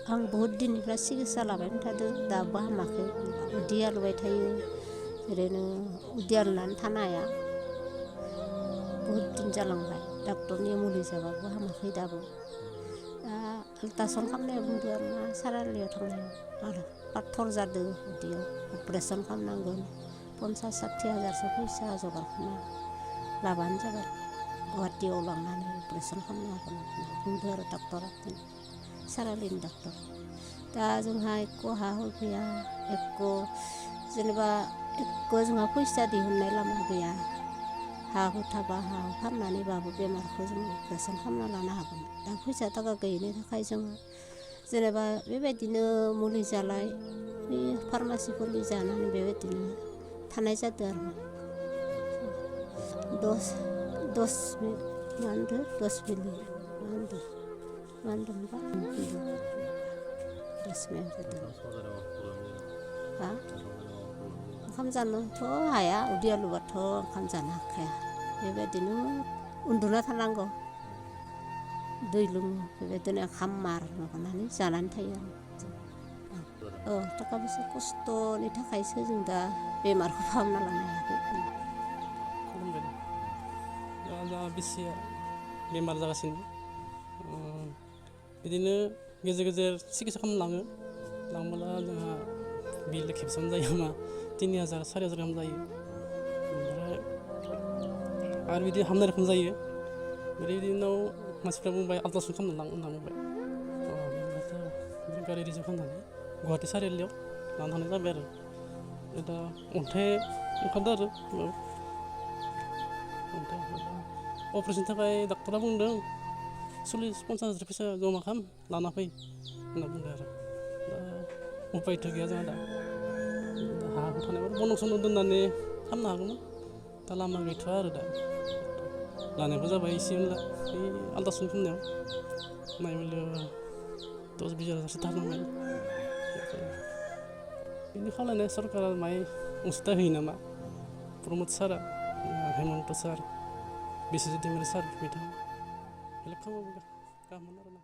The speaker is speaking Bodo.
आं बहुद दिननिफ्राय सिकित्सा लाबाय थादों दाबो हामाखै उदै आलुबाय थायो ओरैनो उदै आलुनानै थानो हाया बहुद दिन जालांबाय डक्टरनि मुलि जाबाबो हामाखै दाबो दा आल्ट्रासाउन्ड खालामनायाव बुंदों आरोना सारिआलियाव थांनायाव आरो पाथर जादों उदैयाव अपारेसन खालामनांगोन 50-60 हाजारसो फैसा जगार खालामना लाबानो जाबाय गुवाहाटियाव लांनानै अपारेसन खालामनो हागोन होनना बुंदों आरो डक्टरा सारिआलिनि डक्टर दा जोंहा एख' हा हु गैया एख' जेनेबा एख' जोंहा फैसा दिहुननाय लामा गैया हा हु थाबा हा हु फाननानैबाबो बेमारखौ जों अपारेसन खालामना लानो हागोन दा फैसा थाखा गैयिनि थाखाय जोङो जेनेबा बेबायदिनो मुलि जालाय बे फार्मासिफोरनि जानानै बेबायदिनो थानाय जादों आरो दस मा होनदों 10 मिलि मा होनदोंमोनबा 10 मिलि जादों हा ओंखाम जानोथ' हाया उदै आलुबाथ' ओंखाम जानो हाखाया बेबायदिनो उन्दुना थानांगौ दै लोङो बेबायदिनो ओंखाम माबानानै जानानै थायो आरो थाखा फैसा खस्थ'नि थाखायसो जों दा बेमारखौ फाहामना लानो हायाखै दा बिसिया बेमार जागासिनो बिदिनो गेजेर गेजेर सिकित्सा खालामनो लाङो लांबोला जोंहा बिल खेबसेयावनो जायो मा 3000 4000 गाहाम जायो ओमफ्राय आरो बिदि हामनाय रोखोम जायो बिदि उनाव मानसिफ्रा बुंबाय आल्ट्रासाउन्ड खालामनो लां होनना बुंबाय ओमफ्राय गारि रिजार्भ खालामनानै गुवाहाटि सारिआलियाव लाना थांनाय जाबाय आरो दा अन्थाइ ओंखारदों आरो अपारेशननि थाखाय डक्टरा बुंदों 40-50 हाजार फैसा जमा खालाम लाना फै होनना बुंदों आरो दा उपायथ' गैया जोंहा दा हा हु थानायबाथ' बन्द सन्द दोननानै खालामनो हागौमोन दा लामा गैथ'आ आरो दा लानायबो जाबाय एसे एनला बे आल्ट्रासाउन्ड खालामनायाव नायबोला 10-20 हाजारसो थांबाय बिनि खावलायनाय सरकारा माय अनसुंथाइ होयो नामा प्रमद सारआ हेमन्त सार बिस्वजित दैमारि सार बिथाङा हेल्प खालामोबा गाहाम मोनो आरोना